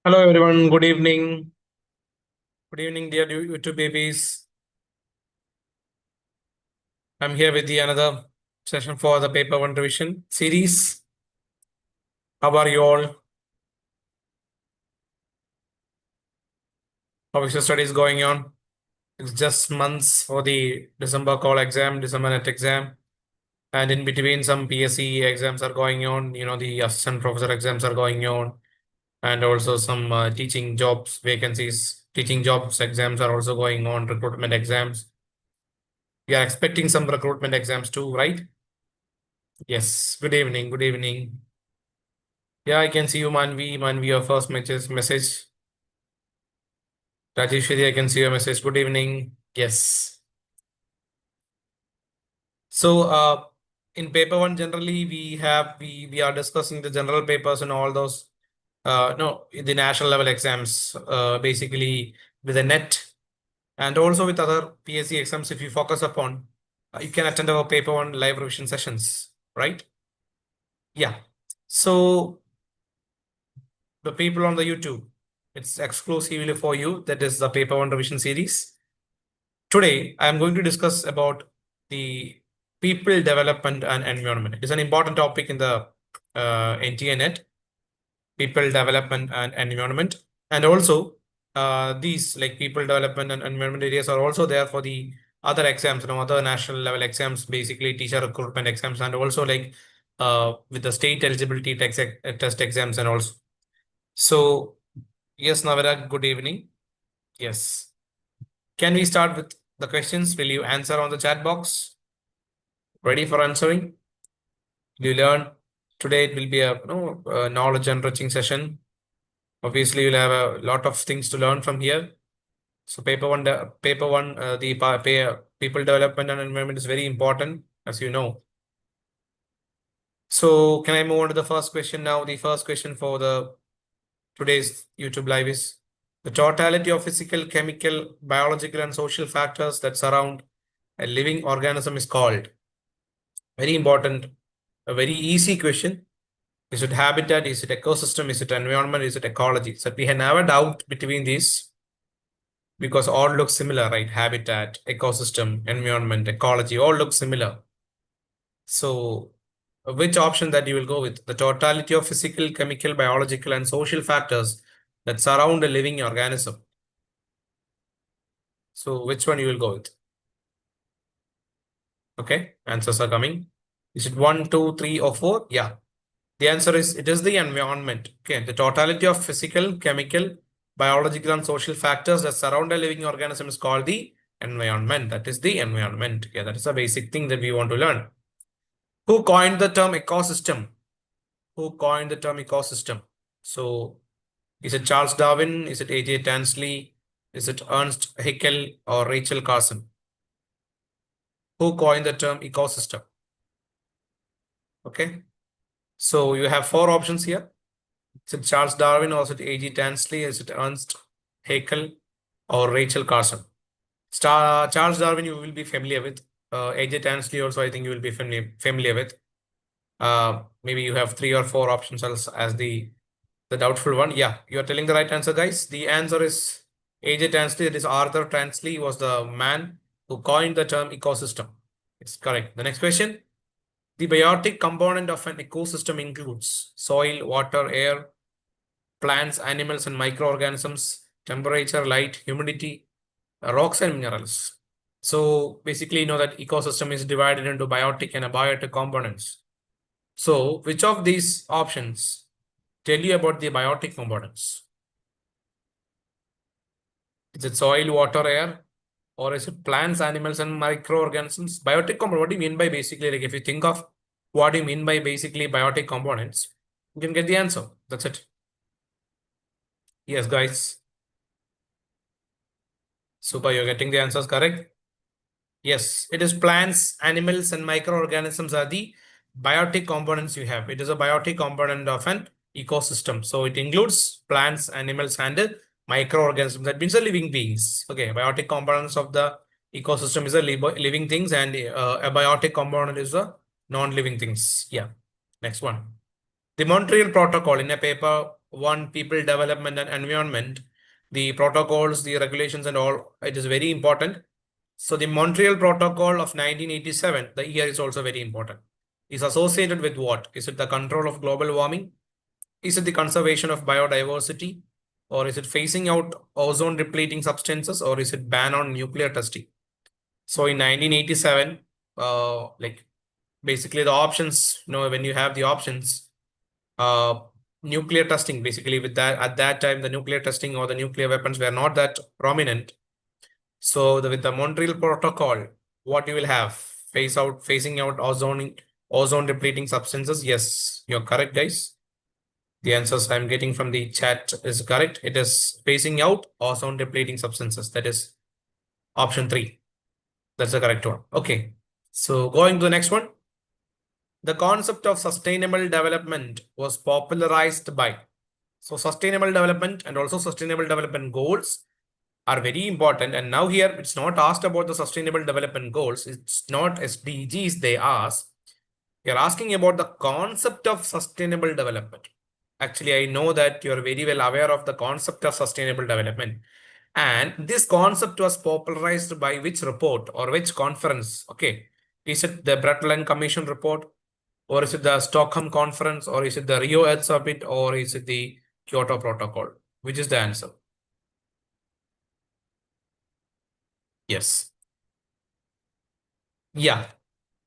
Hello everyone, good evening. Good evening, dear YouTube babies. I'm here with the another session for the paper one revision series. How are you all? How is your studies going on? It's just months for the December call exam, December net exam. And in between, some PSC exams are going on. The assistant professor exams are going on. And also some teaching jobs vacancies, teaching jobs exams are also going on, recruitment exams. We are expecting some recruitment exams too, right? Yes. Good evening. Good evening. Yeah, I can see you, Manvi. Manvi, your first message. Rajeshwari, I can see your message. Good evening. Yes. So, in paper one, generally we are discussing the general papers and all those. No, the national level exams. Basically with the net and also with other PSC exams. If you focus upon, you can attend our paper one live revision sessions, right? Yeah. So the people on the YouTube, it's exclusively for you. That is the paper one revision series. Today, I am going to discuss about the people development and environment. It is an important topic in the NTA net, people development and environment. And also, these like people development and environment areas are also there for the other exams, other national level exams, basically teacher recruitment exams, and also like with the state eligibility test exams and also. So, yes, Navira, good evening. Yes. Can we start with the questions? Will you answer on the chat box? Ready for answering? You learn today. It will be a knowledge enriching session. Obviously, you'll have a lot of things to learn from here. So paper one, the people development and environment is very important, as you know. So can I move on to the first question now? The first question for the today's YouTube live is the totality of physical, chemical, biological, and social factors that surround a living organism is called. Very important, a very easy question. Is it habitat? Is it ecosystem? Is it environment? Is it ecology? So we have a doubt between these because all look similar, right? Habitat, ecosystem, environment, ecology, all look similar. So which option that you will go with? The totality of physical, chemical, biological, and social factors that surround a living organism. So which one you will go with? Okay, answers are coming. Is it 1, 2, 3, or 4? Yeah. The answer is it is the environment. Okay, the totality of physical, chemical, biological, and social factors that surround a living organism is called the environment. That is the environment. Yeah, that is a basic thing that we want to learn. Who coined the term ecosystem? Who coined the term ecosystem? So, is it Charles Darwin? Is it A.J. Tansley? Is it Ernst Haeckel or Rachel Carson? Who coined the term ecosystem? Okay. So you have 4 options here. Is it Charles Darwin or is it A.G. Tansley? Is it Ernst Haeckel or Rachel Carson? Charles Darwin you will be familiar with. A.J. Tansley also I think you will be familiar with. Maybe you have 3 or 4 options as the doubtful one. Yeah, you are telling the right answer, guys. The answer is A.J. Tansley. That is Arthur Tansley was the man who coined the term ecosystem. It's correct. The next question. The biotic component of an ecosystem includes soil, water, air, plants, animals, and microorganisms, temperature, light, humidity, rocks, and minerals. So basically, you know that ecosystem is divided into biotic and abiotic components. So which of these options tell you about the biotic components? Is it soil, water, air, or is it plants, animals, and microorganisms? Biotic component, what do you mean by basically, like if you think of what do you mean by basically biotic components, you can get the answer. That's it. Yes, guys. Super, you're getting the answers correct. Yes, it is plants, animals, and microorganisms are the biotic components you have. It is a biotic component of an ecosystem. So it includes plants, animals, and microorganisms. That means the living beings. Okay, biotic components of the ecosystem is a living things, and a biotic component is the non-living things. Yeah. Next one. The Montreal Protocol in a paper one, people development and environment, the protocols, the regulations and all, it is very important. So the Montreal Protocol of 1987, the year is also very important. Is associated with what? Is it the control of global warming? Is it the conservation of biodiversity? Or is it phasing out ozone depleting substances? Or is it ban on nuclear testing? So in 1987, like basically the options, when you have the options, uh, nuclear testing, basically with that, at that time, the nuclear testing or the nuclear weapons were not that prominent. So with the Montreal Protocol, what you will have? Phasing out ozone depleting substances. Yes, you're correct, guys. The answers I'm getting from the chat is correct. It is phasing out ozone depleting substances. That is option 3. That's the correct one. Okay. So going to the next one. The concept of sustainable development was popularized by. So sustainable development and also sustainable development goals are very important. And now here it's not asked about the sustainable development goals. It's not SDGs they ask. You're asking about the concept of sustainable development. Actually, I know that you're very well aware of the concept of sustainable development. And this concept was popularized by which report or which conference? Okay. Is it the Brundtland Commission report? Or is it the Stockholm Conference? Or is it the Rio Earth Summit? Or is it the Kyoto Protocol? Which is the answer? Yes. Yeah.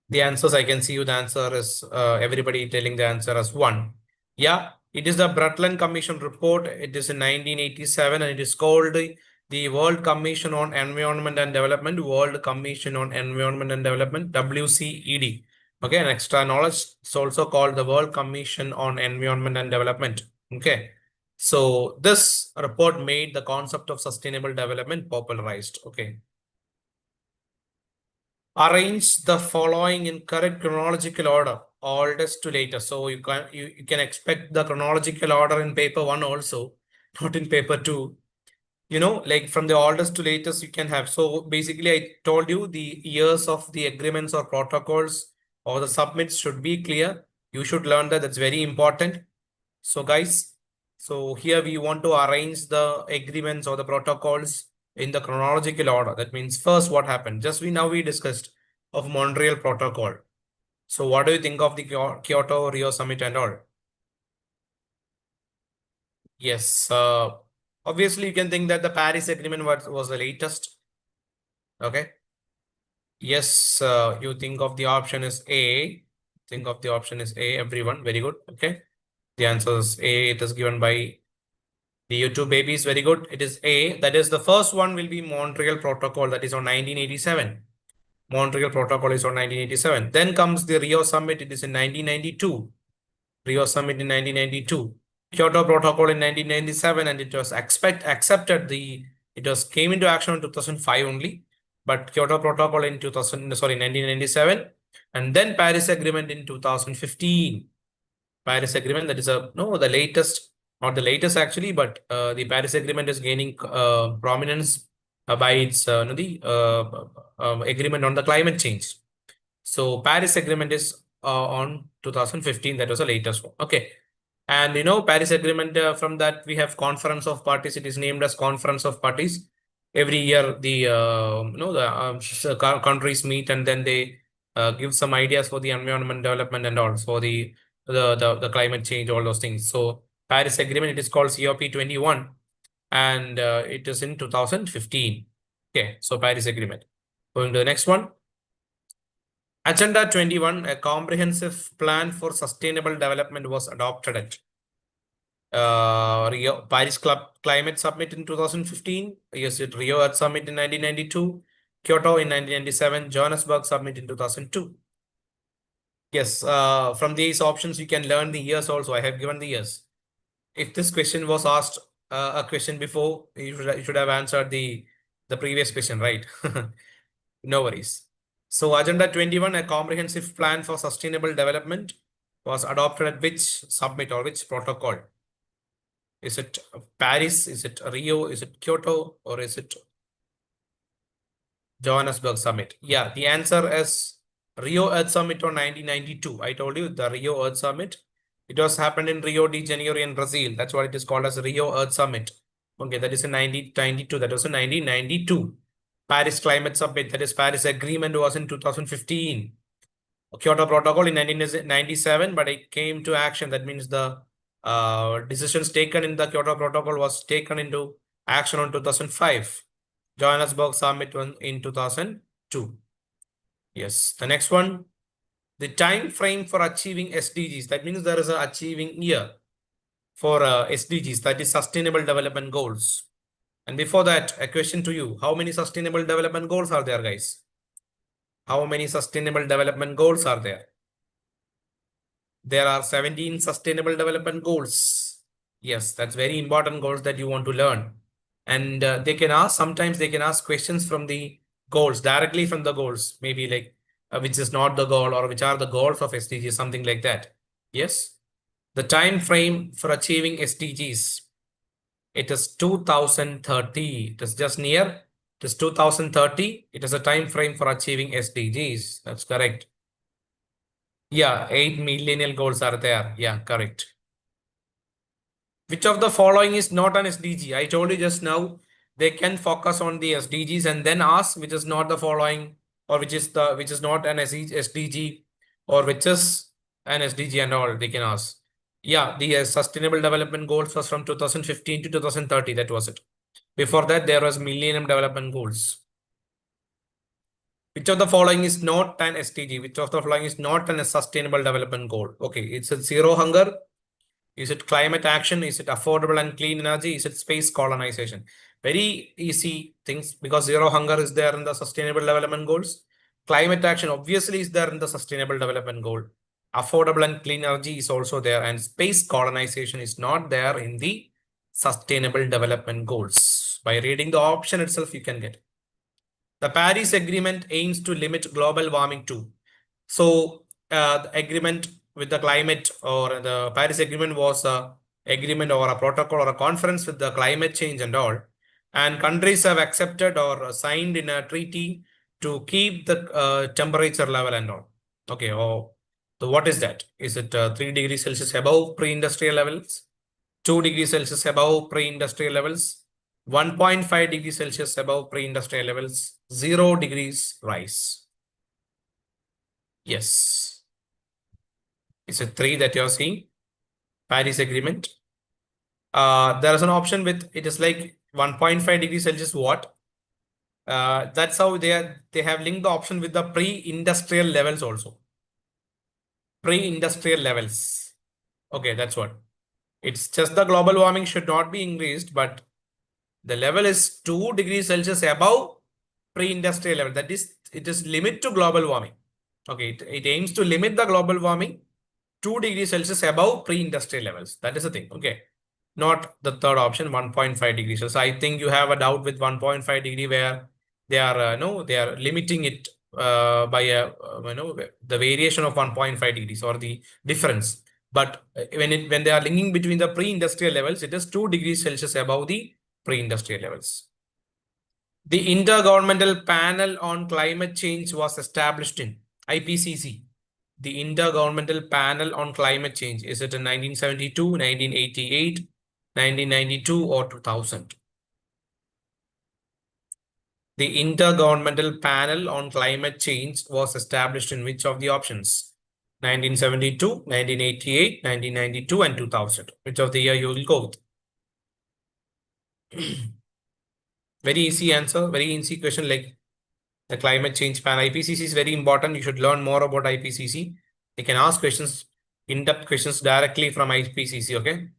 The answers, I can see you. The answer is everybody telling the answer as 1. Yeah, it is the Brundtland Commission report. It is in 1987 and it is called the World Commission on Environment and Development, World Commission on Environment and Development, WCED. Okay, and extra knowledge, it's also called the World Commission on Environment and Development. Okay, so this report made the concept of sustainable development popularized. Okay. Arrange the following in correct chronological order, oldest to latest. So you can expect the chronological order in paper 1 also, not in paper 2. Like from the oldest to latest you can have. So basically I told you the years of the agreements or protocols or the submits should be clear. You should learn that. That's very important. So guys, so here we want to arrange the agreements or the protocols in the chronological order. That means first what happened? Just we discussed of Montreal Protocol. So what do you think of the Kyoto Rio Summit and all? Yes, obviously you can think that the Paris Agreement was the latest. Okay. Yes, you think of the option is A. Think of the option is A, everyone. Very good. Okay. The answer is A. It is given by the YouTube babies. Very good. It is A. That is the first one will be Montreal Protocol. That is on 1987. Montreal Protocol is on 1987. Then comes the Rio Summit. It is in 1992. Rio Summit in 1992. Kyoto Protocol in 1997, and it was accepted. It was came into action in 2005 only, but Kyoto Protocol in 1997, and then Paris Agreement in 2015. Paris Agreement, that is the latest, not the latest actually, but the Paris Agreement is gaining prominence by its agreement on the climate change. So Paris Agreement is on 2015. That was the latest one. Okay. And Paris Agreement, from that we have Conference of Parties. It is named as Conference of Parties. Every year the countries meet and then they give some ideas for the environment development and all for the climate change, all those things. So Paris Agreement, it is called COP21, and it is in 2015. Okay, so Paris Agreement. Going to the next one. Agenda 21, a comprehensive plan for sustainable development was adopted at Rio Paris Climate Summit in 2015. Yes, it Rio Earth Summit in 1992, Kyoto in 1997, Johannesburg Summit in 2002. Yes, from these options you can learn the years also. I have given the years. If this question was asked a question before, you should have answered the previous question, right? No worries. So Agenda 21, a comprehensive plan for sustainable development, was adopted at which summit or which protocol? Is it Paris? Is it Rio? Is it Kyoto? Or is it Johannesburg Summit? Yeah, the answer is Rio Earth Summit on 1992. I told you the Rio Earth Summit. It was happened in Rio de Janeiro in Brazil. That's what it is called as Rio Earth Summit. Okay, that is in 1992. That was in 1992. Paris Climate Summit, that is Paris Agreement, was in 2015. Kyoto Protocol in 1997, but it came to action. That means the decisions taken in the Kyoto Protocol was taken into action on 2005. Johannesburg Summit in 2002. Yes, the next one, the time frame for achieving SDGs. That means there is an achieving year for SDGs, that is Sustainable Development Goals. And before that, a question to you. How many Sustainable Development Goals are there, guys? How many Sustainable Development Goals are there? There are 17 Sustainable Development Goals. Yes, that's very important goals that you want to learn. And sometimes they can ask questions from the goals, directly from the goals, maybe like which is not the goal or which are the goals of SDGs, something like that. Yes. The time frame for achieving SDGs, it is 2030. It is just near. It is 2030. It is a time frame for achieving SDGs. That's correct. Yeah, 8 millennial goals are there. Yeah, correct. Which of the following is not an SDG? I told you just now, they can focus on the SDGs and then ask which is not the following, or which is not an SDG, or which is an SDG and all. They can ask. Yeah, the Sustainable Development Goals was from 2015 to 2030. That was it. Before that, there was Millennium Development Goals. Which of the following is not an SDG? Which of the following is not an Sustainable Development Goal? Okay, it's a zero hunger. Is it climate action? Is it affordable and clean energy? Is it space colonization? Very easy things, because zero hunger is there in the Sustainable Development Goals. Climate action obviously is there in the Sustainable Development Goal. Affordable and clean energy is also there, and space colonization is not there in the Sustainable Development Goals. By reading the option itself, you can get. The Paris Agreement aims to limit global warming too. So the agreement with the climate, or the Paris Agreement, was a agreement or a protocol or a conference with the climate change and all. And countries have accepted or signed in a treaty to keep the temperature level and all. Okay, oh, so what is that? Is it 3 degrees Celsius above pre-industrial levels? 2 degrees Celsius above pre-industrial levels? 1.5 degrees Celsius above pre-industrial levels? 0 degrees rise? Yes. Is it 3 that you're seeing? Paris Agreement. There is an option with, it is like 1.5 degrees Celsius what? That's how they have linked the option with the pre-industrial levels also. Pre-industrial levels. Okay, that's what. It's just the global warming should not be increased, but the level is 2 degrees Celsius above pre-industrial level. That is, it is limit to global warming. Okay, it aims to limit the global warming 2 degrees Celsius above pre-industrial levels. That is the thing. Okay. Not the third option, 1.5 degrees. So I think you have a doubt with 1.5 degree, where they are they are limiting it by the variation of 1.5 degrees or the difference. But when they are linking between the pre-industrial levels, it is 2 degrees Celsius above the pre-industrial levels. The Intergovernmental Panel on Climate Change was established in IPCC. The Intergovernmental Panel on Climate Change, is it in 1972, 1988, 1992, or 2000? The Intergovernmental Panel on Climate Change was established in which of the options? 1972, 1988, 1992, and 2000. Which of the year you will go with? Very easy answer, very easy question, like the climate change panel. IPCC is very important. You should learn more about IPCC. You can ask questions, in-depth questions directly from IPCC, okay?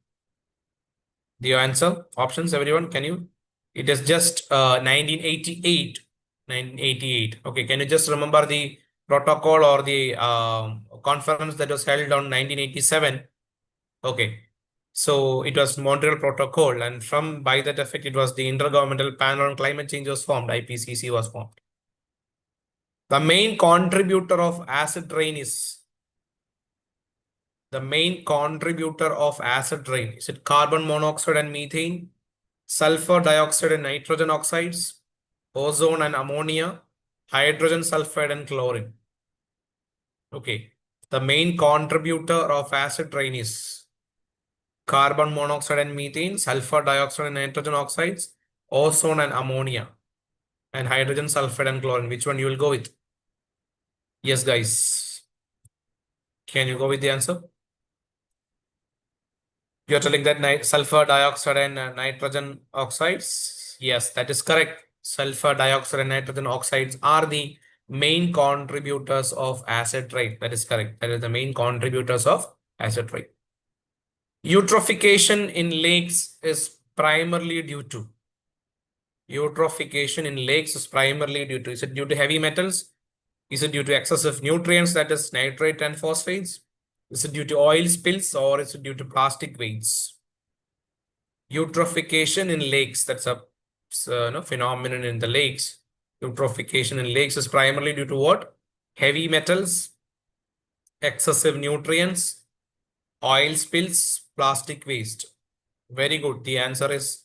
Do you answer? Options, everyone, can you? It is just 1988. 1988. Okay, can you just remember the protocol or the conference that was held on 1987? Okay. So it was Montreal Protocol, and by that effect, it was the Intergovernmental Panel on Climate Change was formed. IPCC was formed. The main contributor of acid rain is is it carbon monoxide and methane, sulfur dioxide and nitrogen oxides, ozone and ammonia, hydrogen sulfide and chlorine? Okay. the main contributor of acid rain is carbon monoxide and methane, sulfur dioxide and nitrogen oxides, ozone and ammonia, and hydrogen sulfide and chlorine. Which one you will go with? Yes, guys. Can you go with the answer? You're telling that sulfur dioxide and nitrogen oxides? Yes, that is correct. Sulfur dioxide and nitrogen oxides are the main contributors of acid rain. That is correct. That is the main contributors of acid rain. Eutrophication in lakes is primarily due to. Eutrophication in lakes is primarily due to. Is it due to heavy metals? Is it due to excessive nutrients, that is nitrate and phosphates? Is it due to oil spills or is it due to plastic waste? Eutrophication in lakes, that's a phenomenon in the lakes. Eutrophication in lakes is primarily due to what? Heavy metals, excessive nutrients, oil spills, plastic waste. Very good. The answer is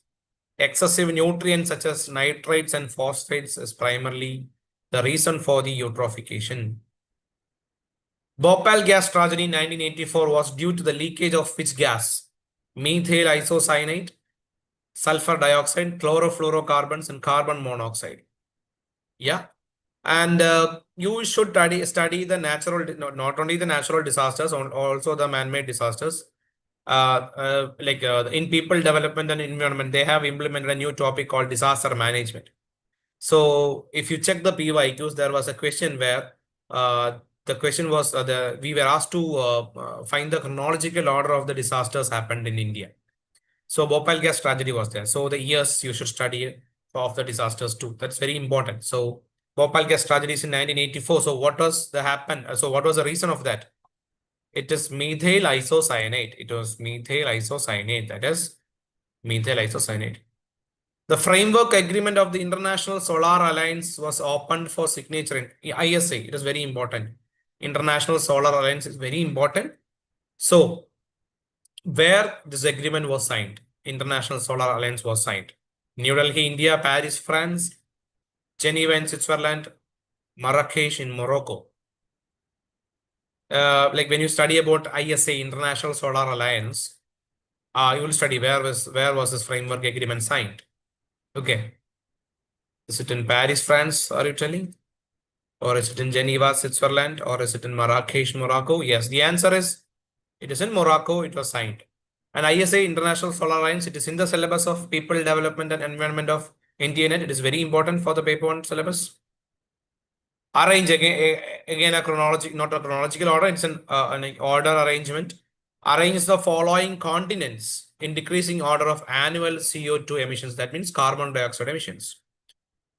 excessive nutrients such as nitrates and phosphates is primarily the reason for the eutrophication. Bhopal gas tragedy in 1984 was due to the leakage of which gas? Methyl isocyanate, sulfur dioxide, chlorofluorocarbons, and carbon monoxide. Yeah. And you should study the natural, not only the natural disasters, also the man-made disasters. In people development and environment, they have implemented a new topic called disaster management. So if you check the PYQs, there was a question where the question was we were asked to find the chronological order of the disasters happened in India. So Bhopal gas tragedy was there. So the years you should study of the disasters too. That's very important. So Bhopal gas tragedy is in 1984. So what was the happen? So what was the reason of that? It is methyl isocyanate. It was methyl isocyanate. That is methyl isocyanate. The framework agreement of the International Solar Alliance was opened for signature in ISA. It is very important. International Solar Alliance is very important. So where this agreement was signed, International Solar Alliance was signed. New Delhi, India, Paris, France, Geneva in Switzerland, Marrakesh in Morocco. Like when you study about ISA, International Solar Alliance, you will study where was this framework agreement signed. Okay. Is it in Paris, France, are you telling? Or is it in Geneva, Switzerland? Or is it in Marrakesh, Morocco? Yes, the answer is it is in Morocco, it was signed. And ISA, International Solar Alliance, it is in the syllabus of People Development and Environment of NTNet. It is very important for the paper 1 syllabus. Arrange again a chronological, not a chronological order, it's an order arrangement. Arrange the following continents in decreasing order of annual CO2 emissions. That means carbon dioxide emissions.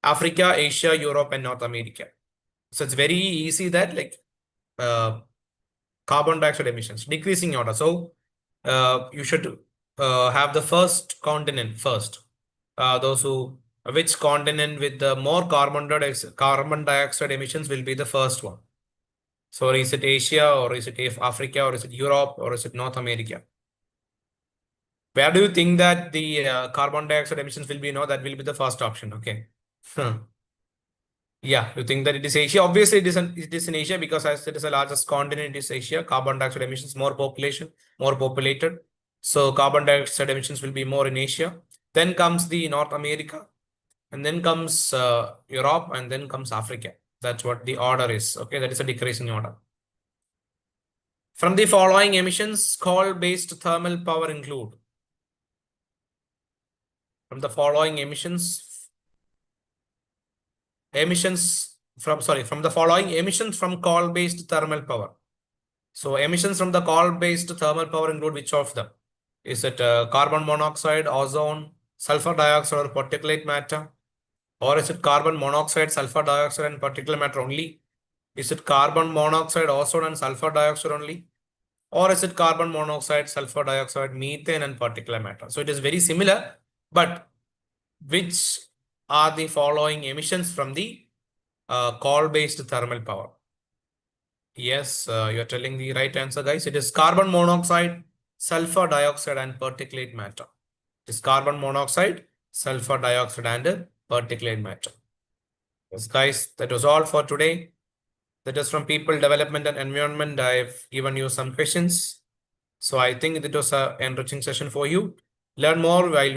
Africa, Asia, Europe, and North America. So it's very easy that carbon dioxide emissions, decreasing order. So you should have the first continent first. Which continent with the more carbon dioxide emissions will be the first one. So is it Asia or is it Africa or is it Europe or is it North America? Where do you think that the carbon dioxide emissions will be? No, that will be the first option. Okay. Yeah, you think that it is Asia? Obviously, it is in Asia because as it is the largest continent, it is Asia. Carbon dioxide emissions, more population, more populated. So carbon dioxide emissions will be more in Asia. Then comes the North America, and then comes Europe, and then comes Africa. That's what the order is. Okay, that is a decreasing order. From the following emissions, coal-based thermal power include. From the following emissions from the following emissions from coal-based thermal power. So emissions from the coal-based thermal power include which of them? Is it carbon monoxide, ozone, sulfur dioxide, or particulate matter? Or is it carbon monoxide, sulfur dioxide, and particulate matter only? Is it carbon monoxide, ozone, and sulfur dioxide only? Or is it carbon monoxide, sulfur dioxide, methane, and particulate matter? So it is very similar, but which are the following emissions from the coal-based thermal power? Yes, you're telling the right answer, guys. It is carbon monoxide, sulfur dioxide, and particulate matter. It is carbon monoxide, sulfur dioxide, and particulate matter. Yes, guys, that was all for today. That is from people, development and environment. I've given you some questions. So I think it was an enriching session for you. Learn more while